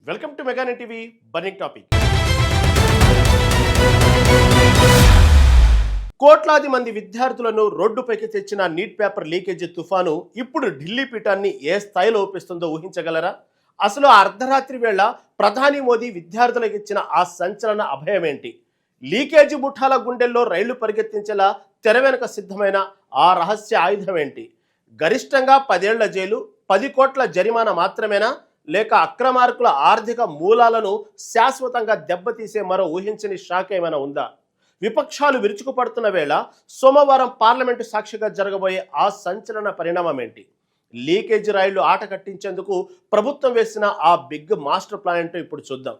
Welcome to మెగానే TV burning topic. కోట్లాది మంది విద్యార్థులను రోడ్డుపైకి తెచ్చిన నీట్ పేపర్ లీకేజీ తుఫాను ఇప్పుడు ఢిల్లీ పీఠాన్ని ఏ స్థాయిలో ఊపిస్తుందో ఊహించగలరా? అసలు ఆ అర్ధరాత్రి వేళ ప్రధాని మోదీ విద్యార్థులకు ఇచ్చిన ఆ సంచలన అభయమేంటి? లీకేజీ ముఠాల గుండెల్లో రైళ్లు పరిగెత్తించేలా తెర వెనుక సిద్ధమైన ఆ రహస్య ఆయుధం ఏంటి? గరిష్టంగా 10 ఏళ్ల జైలు, 10 కోట్ల జరిమానా మాత్రమేనా, లేక అక్రమార్కుల ఆర్థిక మూలాలను శాశ్వతంగా దెబ్బతీసే మరో ఊహించని షాక్ ఏమైనా ఉందా? విపక్షాలు విరుచుకుపడుతున్న వేళ సోమవారం పార్లమెంటు సాక్షిగా జరగబోయే ఆ సంచలన పరిణామం ఏంటి? లీకేజీ రైళ్లు ఆట కట్టించేందుకు ప్రభుత్వం వేసిన ఆ బిగ్ మాస్టర్ ప్లాన్ ఏంటో ఇప్పుడు చూద్దాం.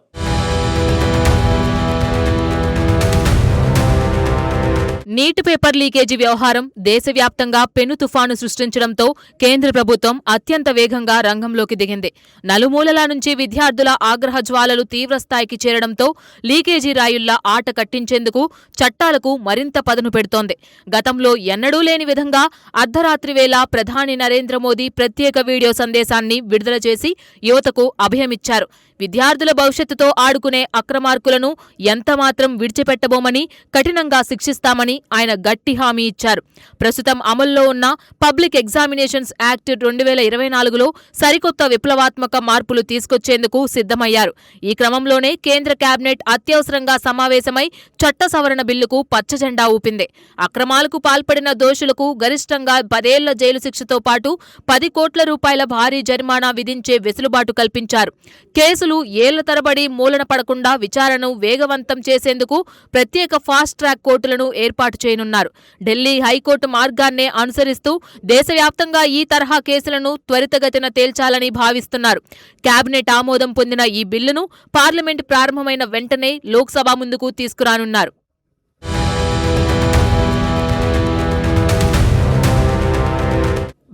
నీట్ పేపర్ లీకేజీ వ్యవహారం దేశవ్యాప్తంగా పెను తుఫాను సృష్టించడంతో కేంద్ర ప్రభుత్వం అత్యంత వేగంగా రంగంలోకి దిగింది. నలుమూలల నుంచి విద్యార్థుల ఆగ్రహ జ్వాలలు తీవ్రస్థాయికి చేరడంతో లీకేజీ రాయుళ్ల ఆట కట్టించేందుకు చట్టాలకు మరింత పదును పెడుతోంది. గతంలో ఎన్నడూ లేని విధంగా అర్ధరాత్రి వేళ ప్రధాని నరేంద్ర మోదీ ప్రత్యేక వీడియో సందేశాన్ని విడుదల చేసి యువతకు అభయమిచ్చారు. విద్యార్థుల భవిష్యత్తుతో ఆడుకునే అక్రమార్కులను ఎంతమాత్రం విడిచిపెట్టబోమని, కఠినంగా శిక్షిస్తామని ఆయన గట్టి హామీ ఇచ్చారు. ప్రస్తుతం అమల్లో ఉన్న పబ్లిక్ ఎగ్జామినేషన్స్ యాక్ట్ 2024లో సరికొత్త విప్లవాత్మక మార్పులు తీసుకొచ్చేందుకు సిద్ధమయ్యారు. ఈ క్రమంలోనే కేంద్ర కేబినెట్ అత్యవసరంగా సమావేశమై చట్ట సవరణ బిల్లుకు పచ్చజెండా ఊపింది. అక్రమాలకు పాల్పడిన దోషులకు గరిష్టంగా 10 ఏళ్ల జైలు శిక్షతో పాటు 10 కోట్ల రూపాయల భారీ జరిమానా విధించే వెసులుబాటు కల్పించారు. కేసులు ఏళ్ల తరబడి మూలన పడకుండా విచారణను వేగవంతం చేసేందుకు ప్రత్యేక ఫాస్ట్ ట్రాక్ కోర్టులను ఏర్పాటు చేయనున్నారు. ఢిల్లీ హైకోర్టు మార్గాన్నే అనుసరిస్తూ దేశవ్యాప్తంగా ఈ తరహా కేసులను త్వరితగతిన తేల్చాలని భావిస్తున్నారు. కేబినెట్ ఆమోదం పొందిన ఈ బిల్లును పార్లమెంటు ప్రారంభమైన వెంటనే లోక్సభ ముందుకు తీసుకురానున్నారు.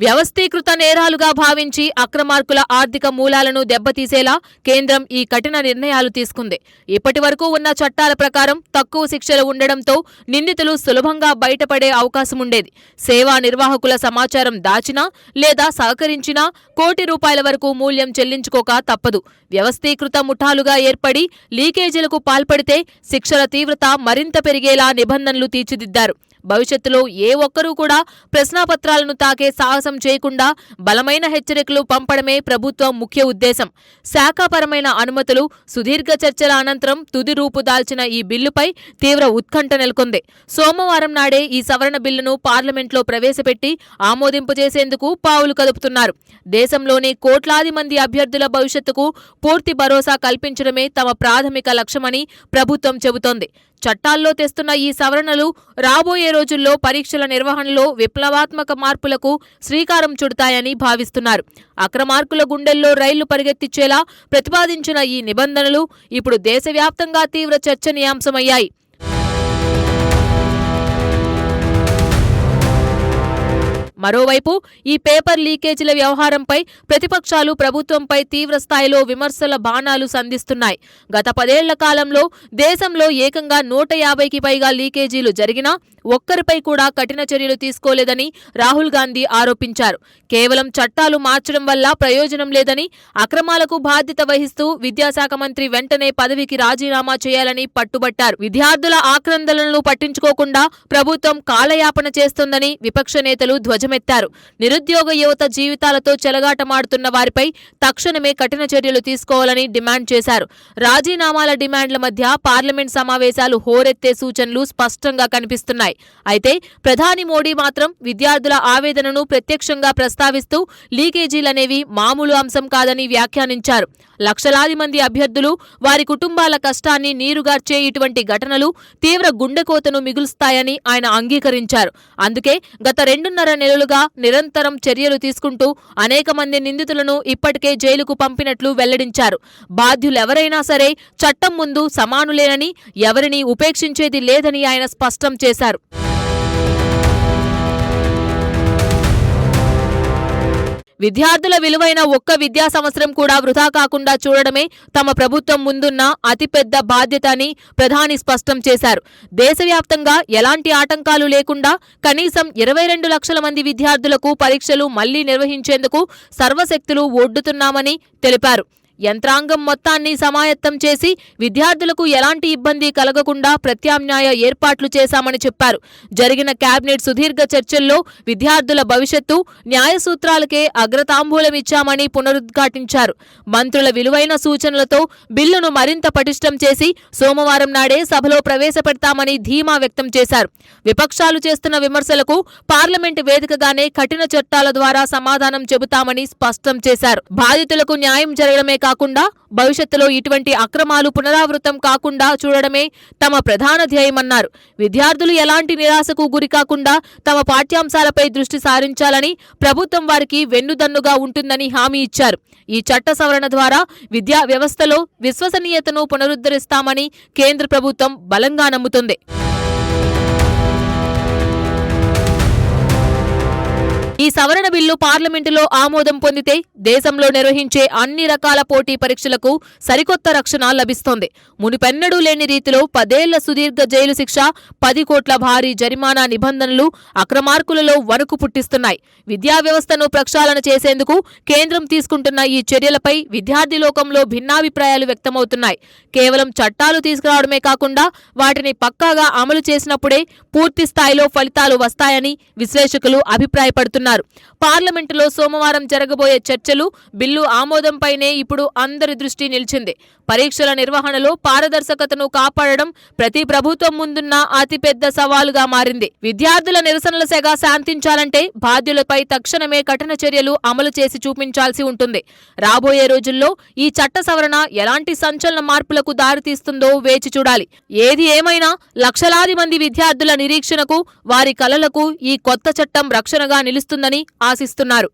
వ్యవస్థీకృత నేరాలుగా భావించి అక్రమార్కుల ఆర్థిక మూలాలను దెబ్బతీసేలా కేంద్రం ఈ కఠిన నిర్ణయాలు తీసుకుంది. ఇప్పటి వరకు ఉన్న చట్టాల ప్రకారం తక్కువ శిక్షలు ఉండడంతో నిందితులు సులభంగా బయటపడే అవకాశముండేది. సేవా నిర్వాహకుల సమాచారం దాచినా లేదా సహకరించినా ₹1,00,00,000 వరకు మూల్యం చెల్లించుకోక తప్పదు. వ్యవస్థీకృత ముఠాలుగా ఏర్పడి లీకేజీలకు పాల్పడితే శిక్షల తీవ్రత మరింత పెరిగేలా నిబంధనలు తీర్చిదిద్దారు. భవిష్యత్తులో ఏ ఒక్కరూ కూడా ప్రశ్నాపత్రాలను తాకే సాహసం చేయకుండా బలమైన హెచ్చరికలు పంపడమే ప్రభుత్వం ముఖ్య ఉద్దేశం. శాఖాపరమైన అనుమతులు, సుదీర్ఘ చర్చల అనంతరం తుది రూపు దాల్చిన ఈ బిల్లుపై తీవ్ర ఉత్కంఠ నెలకొంది. సోమవారం నాడే ఈ సవరణ బిల్లును పార్లమెంట్లో ప్రవేశపెట్టి ఆమోదింపు చేసేందుకు పావులు కదుపుతున్నారు. దేశంలోని కోట్లాది మంది అభ్యర్థుల భవిష్యత్తుకు పూర్తి భరోసా కల్పించడమే తమ ప్రాథమిక లక్ష్యమని ప్రభుత్వం చెబుతోంది. చట్టాల్లో తెస్తున్న ఈ సవరణలు రాబోయే రోజుల్లో పరీక్షల నిర్వహణలో విప్లవాత్మక మార్పులకు శ్రీకారం చుడతాయని భావిస్తున్నారు. అక్రమార్కుల గుండెల్లో రైళ్లు పరిగెత్తించేలా ప్రతిపాదించిన ఈ నిబంధనలు ఇప్పుడు దేశవ్యాప్తంగా తీవ్ర చర్చనీయాంశమయ్యాయి. మరోవైపు ఈ పేపర్ లీకేజీల వ్యవహారంపై ప్రతిపక్షాలు ప్రభుత్వంపై తీవ్ర స్థాయిలో విమర్శల బాణాలు సంధిస్తున్నాయి. గత 10 ఏళ్ల కాలంలో దేశంలో ఏకంగా 150కి పైగా లీకేజీలు జరిగినా ఒక్కరిపై కూడా కఠిన చర్యలు తీసుకోలేదని రాహుల్ గాంధీ ఆరోపించారు. కేవలం చట్టాలు మార్చడం వల్ల ప్రయోజనం లేదని, అక్రమాలకు బాధ్యత వహిస్తూ విద్యాశాఖ మంత్రి వెంటనే పదవికి రాజీనామా చేయాలని పట్టుబట్టారు. విద్యార్థుల ఆక్రందనలను పట్టించుకోకుండా ప్రభుత్వం కాలయాపన చేస్తోందని విపక్ష నేతలు ధ్వజమెత్తారు. నిరుద్యోగ యువత జీవితాలతో చెలగాటమాడుతున్న వారిపై తక్షణమే కఠిన చర్యలు తీసుకోవాలని డిమాండ్ చేశారు. రాజీనామాల డిమాండ్ల మధ్య పార్లమెంట్ సమావేశాలు హోరెత్తే సూచనలు స్పష్టంగా కనిపిస్తున్నాయి. అయితే ప్రధాని మోడీ మాత్రం విద్యార్థుల ఆవేదనను ప్రత్యక్షంగా ప్రస్తావిస్తూ లీకేజీలనేవి మామూలు అంశం కాదని వ్యాఖ్యానించారు. లక్షలాది మంది అభ్యర్థులు, వారి కుటుంబాల కష్టాన్ని నీరుగార్చే ఇటువంటి ఘటనలు తీవ్ర గుండెకోతను మిగులుస్తాయని ఆయన అంగీకరించారు. అందుకే గత 2.5 నెలలుగా నిరంతరం చర్యలు తీసుకుంటూ అనేక మంది నిందితులను ఇప్పటికే జైలుకు పంపినట్లు వెల్లడించారు. బాధ్యులెవరైనా సరే చట్టం ముందు సమానులేనని, ఎవరినీ ఉపేక్షించేది లేదని ఆయన స్పష్టం చేశారు. విద్యార్థుల విలువైన ఒక్క విద్యా సంవత్సరం కూడా వృధా కాకుండా చూడడమే తమ ప్రభుత్వం ముందున్న అతిపెద్ద బాధ్యత అని ప్రధాని స్పష్టం చేశారు. దేశవ్యాప్తంగా ఎలాంటి ఆటంకాలు లేకుండా కనీసం 22 లక్షల మంది విద్యార్థులకు పరీక్షలు మళ్లీ నిర్వహించేందుకు సర్వశక్తులు ఒడ్డుతున్నామని తెలిపారు. యంత్రాంగం మొత్తాన్ని సమాయత్తం చేసి విద్యార్థులకు ఎలాంటి ఇబ్బంది కలగకుండా ప్రత్యామ్నాయ ఏర్పాట్లు చేశామని చెప్పారు. జరిగిన కేబినెట్ సుదీర్ఘ చర్చల్లో విద్యార్థుల భవిష్యత్తు, న్యాయ సూత్రాలకే అగ్రతాంబూలమిచ్చామని పునరుద్ఘాటించారు. మంత్రుల విలువైన సూచనలతో బిల్లును మరింత పటిష్టం చేసి సోమవారం నాడే సభలో ప్రవేశపెడతామని ధీమా వ్యక్తం చేశారు. విపక్షాలు చేస్తున్న విమర్శలకు పార్లమెంటు వేదికగానే కఠిన చట్టాల ద్వారా సమాధానం చెబుతామని స్పష్టం చేశారు. బాధితులకు న్యాయం జరగడమే కాకుండా భవిష్యత్తులో ఇటువంటి అక్రమాలు పునరావృతం కాకుండా చూడడమే తమ ప్రధాన ధ్యేయమన్నారు. విద్యార్థులు ఎలాంటి నిరాశకు గురికాకుండా తమ పాఠ్యాంశాలపై దృష్టి సారించాలని ప్రభుత్వం వారికి వెన్నుదన్నుగా ఉంటుందని హామీ ఇచ్చారు. ఈ చట్ట సవరణ ద్వారా విద్యా వ్యవస్థలో విశ్వసనీయతను పునరుద్ధరిస్తామని కేంద్ర ప్రభుత్వం బలంగా నమ్ముతుంది. ఈ సవరణ బిల్లు పార్లమెంటులో ఆమోదం పొందితే దేశంలో నిర్వహించే అన్ని రకాల పోటీ పరీక్షలకు సరికొత్త రక్షణ లభిస్తోంది. మునుపెన్నడూ లేని రీతిలో 10 ఏళ్ల సుదీర్ఘ జైలు శిక్ష, 10 కోట్ల భారీ జరిమానా నిబంధనలు అక్రమార్కులలో వణుకు పుట్టిస్తున్నాయి. విద్యా వ్యవస్థను ప్రక్షాళన చేసేందుకు కేంద్రం తీసుకుంటున్న ఈ చర్యలపై విద్యార్థి లోకంలో భిన్నాభిప్రాయాలు వ్యక్తమవుతున్నాయి. కేవలం చట్టాలు తీసుకురావడమే కాకుండా వాటిని పక్కాగా అమలు చేసినప్పుడే పూర్తి స్థాయిలో ఫలితాలు వస్తాయని విశ్లేషకులు అభిప్రాయపడుతున్నారు. పార్లమెంటులో సోమవారం జరగబోయే చర్చలు, బిల్లు ఆమోదంపైనే ఇప్పుడు అందరి దృష్టి నిలిచింది. పరీక్షల నిర్వహణలో పారదర్శకతను కాపాడడం ప్రతి ప్రభుత్వం ముందున్న అతిపెద్ద సవాలుగా మారింది. విద్యార్థుల నిరసనల సెగ శాంతించాలంటే బాధ్యులపై తక్షణమే కఠిన చర్యలు అమలు చేసి చూపించాల్సి ఉంటుంది. రాబోయే రోజుల్లో ఈ చట్ట సవరణ ఎలాంటి సంచలన మార్పులకు దారితీస్తుందో వేచి చూడాలి. ఏది ఏమైనా లక్షలాది మంది విద్యార్థుల నిరీక్షణకు, వారి కలలకు ఈ కొత్త చట్టం రక్షణగా నిలుస్తుందని ఆశిస్తున్నారు.